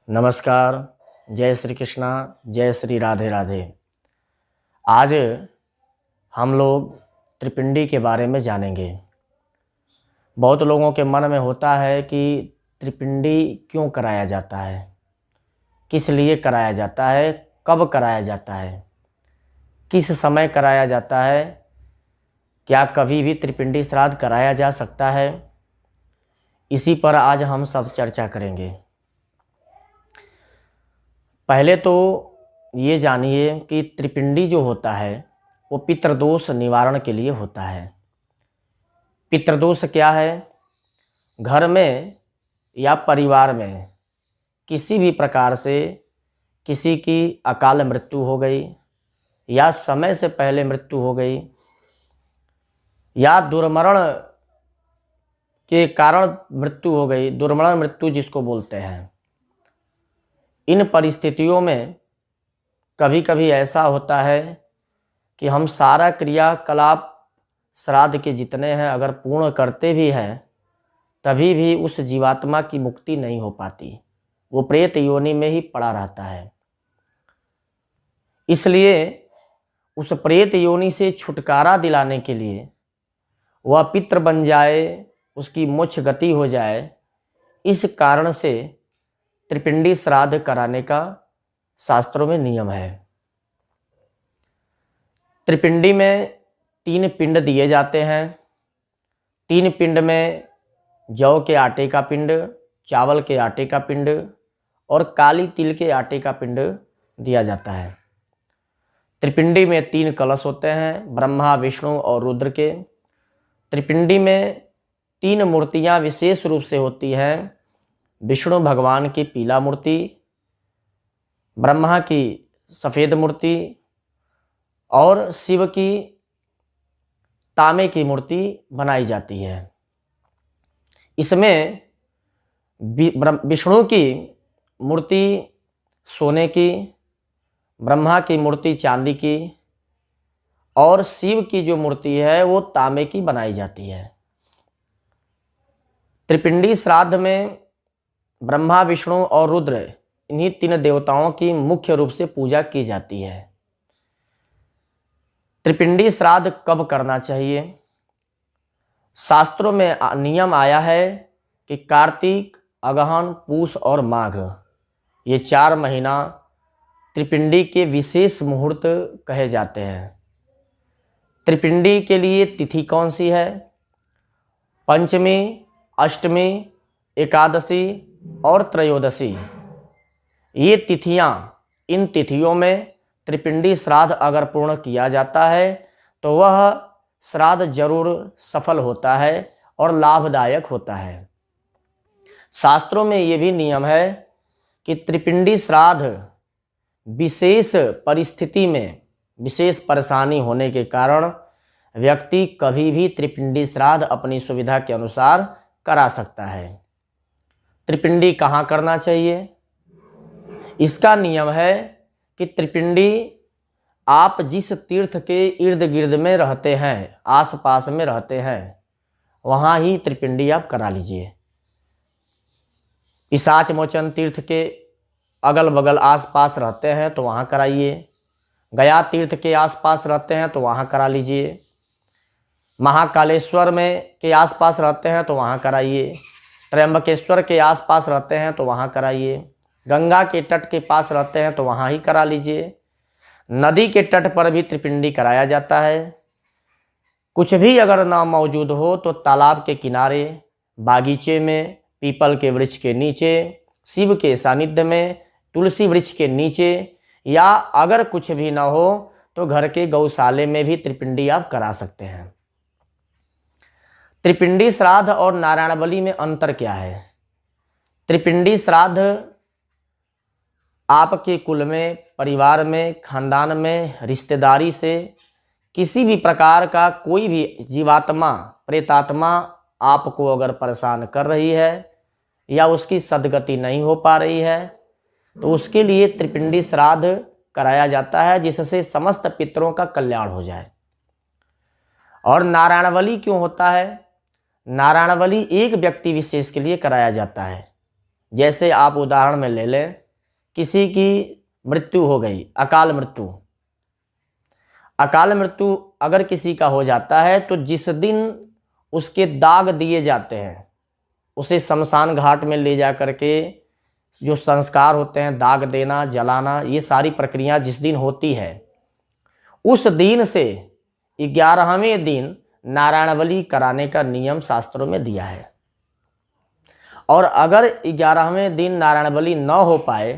नमस्कार। जय श्री कृष्णा। जय श्री राधे राधे। आज हम लोग त्रिपिंडी के बारे में जानेंगे। बहुत लोगों के मन में होता है कि त्रिपिंडी क्यों कराया जाता है, किस लिए कराया जाता है, कब कराया जाता है, किस समय कराया जाता है, क्या कभी भी त्रिपिंडी श्राद्ध कराया जा सकता है। इसी पर आज हम सब चर्चा करेंगे। पहले तो ये जानिए कि त्रिपिंडी जो होता है वो पितृदोष निवारण के लिए होता है। पितृदोष क्या है? घर में या परिवार में किसी भी प्रकार से किसी की अकाल मृत्यु हो गई या समय से पहले मृत्यु हो गई या दुर्मरण के कारण मृत्यु हो गई, दुर्मरण मृत्यु जिसको बोलते हैं। इन परिस्थितियों में कभी कभी ऐसा होता है कि हम सारा क्रियाकलाप श्राद्ध के जितने हैं अगर पूर्ण करते भी हैं तभी भी उस जीवात्मा की मुक्ति नहीं हो पाती, वो प्रेत योनि में ही पड़ा रहता है। इसलिए उस प्रेत योनि से छुटकारा दिलाने के लिए वह पितृ बन जाए, उसकी मोक्ष गति हो जाए, इस कारण से त्रिपिंडी श्राद्ध कराने का शास्त्रों में नियम है। त्रिपिंडी में 3 पिंड दिए जाते हैं। 3 पिंड में जौ के आटे का पिंड, चावल के आटे का पिंड और काली तिल के आटे का पिंड दिया जाता है। त्रिपिंडी में 3 कलश होते हैं, ब्रह्मा, विष्णु और रुद्र के। त्रिपिंडी में 3 मूर्तियां विशेष रूप से होती हैं। विष्णु भगवान की पीला मूर्ति, ब्रह्मा की सफ़ेद मूर्ति और शिव की तांबे की मूर्ति बनाई जाती है। इसमें विष्णु की मूर्ति सोने की, ब्रह्मा की मूर्ति चांदी की और शिव की जो मूर्ति है वो तांबे की बनाई जाती है। त्रिपिंडी श्राद्ध में ब्रह्मा, विष्णु और रुद्र इन्हीं 3 देवताओं की मुख्य रूप से पूजा की जाती है। त्रिपिंडी श्राद्ध कब करना चाहिए? शास्त्रों में नियम आया है कि कार्तिक, अगहन, पूस और माघ ये 4 महीना त्रिपिंडी के विशेष मुहूर्त कहे जाते हैं। त्रिपिंडी के लिए तिथि कौन सी है? पंचमी, अष्टमी, एकादशी और त्रयोदशी, ये तिथियां, इन तिथियों में त्रिपिंडी श्राद्ध अगर पूर्ण किया जाता है तो वह श्राद्ध जरूर सफल होता है और लाभदायक होता है। शास्त्रों में ये भी नियम है कि त्रिपिंडी श्राद्ध विशेष परिस्थिति में विशेष परेशानी होने के कारण व्यक्ति कभी भी त्रिपिंडी श्राद्ध अपनी सुविधा के अनुसार करा सकता है। त्रिपिंडी कहाँ करना चाहिए? इसका नियम है कि त्रिपिंडी आप जिस तीर्थ के इर्द गिर्द में रहते हैं, आसपास में रहते हैं, वहाँ ही त्रिपिंडी आप करा लीजिए। पिशाच मोचन तीर्थ के अगल बगल आसपास रहते हैं तो वहाँ कराइए। गया तीर्थ के आसपास रहते हैं तो वहाँ करा लीजिए। महाकालेश्वर में के आसपास रहते हैं तो वहाँ कराइए। त्र्यंबकेश्वर के आसपास रहते हैं तो वहाँ कराइए। गंगा के तट के पास रहते हैं तो वहाँ ही करा लीजिए। नदी के तट पर भी त्रिपिंडी कराया जाता है। कुछ भी अगर ना मौजूद हो तो तालाब के किनारे, बागीचे में, पीपल के वृक्ष के नीचे, शिव के सानिध्य में, तुलसी वृक्ष के नीचे, या अगर कुछ भी ना हो तो घर के गौशाले में भी त्रिपिंडी आप करा सकते हैं। त्रिपिंडी श्राद्ध और नारायण बलि में अंतर क्या है? त्रिपिंडी श्राद्ध आपके कुल में, परिवार में, खानदान में, रिश्तेदारी से किसी भी प्रकार का कोई भी जीवात्मा, प्रेतात्मा आपको अगर परेशान कर रही है या उसकी सद्गति नहीं हो पा रही है तो उसके लिए त्रिपिंडी श्राद्ध कराया जाता है, जिससे समस्त पितरों का कल्याण हो जाए। और नारायण बलि क्यों होता है? नारायण बलि एक व्यक्ति विशेष के लिए कराया जाता है। जैसे आप उदाहरण में ले लें, किसी की मृत्यु हो गई, अकाल मृत्यु। अकाल मृत्यु अगर किसी का हो जाता है तो जिस दिन उसके दाग दिए जाते हैं, उसे शमशान घाट में ले जा करके जो संस्कार होते हैं, दाग देना, जलाना, ये सारी प्रक्रिया जिस दिन होती है, उस दिन से 11वें दिन नारायण बलि कराने का नियम शास्त्रों में दिया है। और अगर 11वें दिन नारायण बलि न हो पाए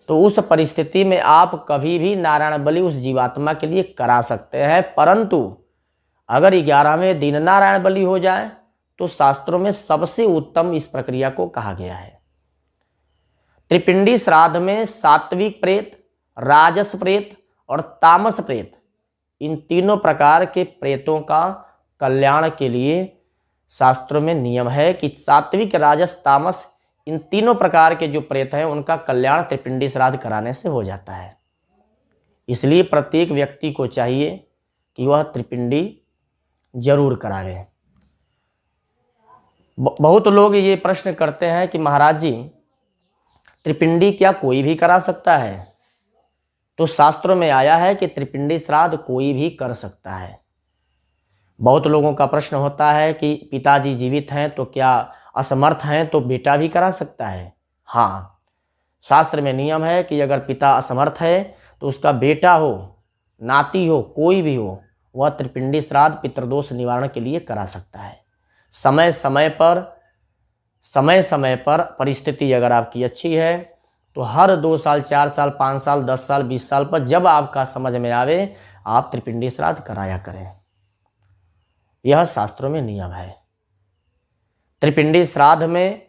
तो उस परिस्थिति में आप कभी भी नारायण बलि उस जीवात्मा के लिए करा सकते हैं, परंतु अगर 11वें दिन नारायण बलि हो जाए तो शास्त्रों में सबसे उत्तम इस प्रक्रिया को कहा गया है। त्रिपिंडी श्राद्ध में सात्विक प्रेत, राजस प्रेत और तामस प्रेत, इन तीनों प्रकार के प्रेतों का कल्याण के लिए शास्त्रों में नियम है कि सात्विक, राजस, तामस, इन तीनों प्रकार के जो प्रेत हैं उनका कल्याण त्रिपिंडी श्राद्ध कराने से हो जाता है। इसलिए प्रत्येक व्यक्ति को चाहिए कि वह त्रिपिंडी जरूर करावे। बहुत लोग ये प्रश्न करते हैं कि महाराज जी, त्रिपिंडी क्या कोई भी करा सकता है? तो शास्त्रों में आया है कि त्रिपिंडी श्राद्ध कोई भी कर सकता है। बहुत लोगों का प्रश्न होता है कि पिताजी जीवित हैं तो क्या असमर्थ हैं तो बेटा भी करा सकता है? हाँ, शास्त्र में नियम है कि अगर पिता असमर्थ है तो उसका बेटा हो, नाती हो, कोई भी हो, वह त्रिपिंडी श्राद्ध पितृदोष निवारण के लिए करा सकता है। समय समय पर परिस्थिति अगर आपकी अच्छी है तो हर 2 साल, 4 साल, 5 साल, 10 साल, 20 साल पर जब आपका समझ में आवे आप त्रिपिंडी श्राद्ध कराया करें। यह शास्त्रों में नियम है। त्रिपिंडी श्राद्ध में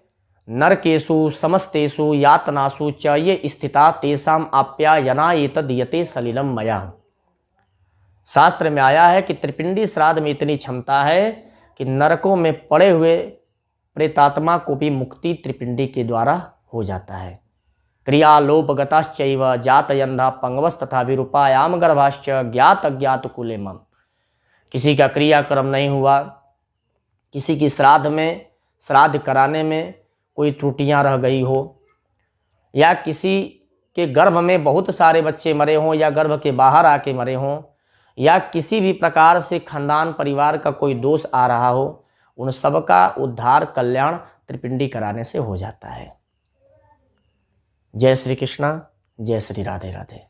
नरकेषु समस्तेषु यातनासु च ये स्थिता तेषाम आप्यायना एतद्यते सलिलम मया। शास्त्र में आया है कि त्रिपिंडी श्राद्ध में इतनी क्षमता है कि नरकों में पड़े हुए प्रेतात्मा को भी मुक्ति त्रिपिंडी के द्वारा हो जाता है। क्रियालोपगतश्चैव जातयन्धा पंगवस् तथा विरूपायाम गर्भाश्च ज्ञात अज्ञात कुलेमम। किसी का क्रियाक्रम नहीं हुआ, किसी की श्राद्ध कराने में कोई त्रुटियां रह गई हो, या किसी के गर्भ में बहुत सारे बच्चे मरे हों या गर्भ के बाहर आके मरे हों, या किसी भी प्रकार से खानदान परिवार का कोई दोष आ रहा हो, उन सब का उद्धार, कल्याण त्रिपिंडी कराने से हो जाता है। जय श्री कृष्णा, जय श्री राधे राधे।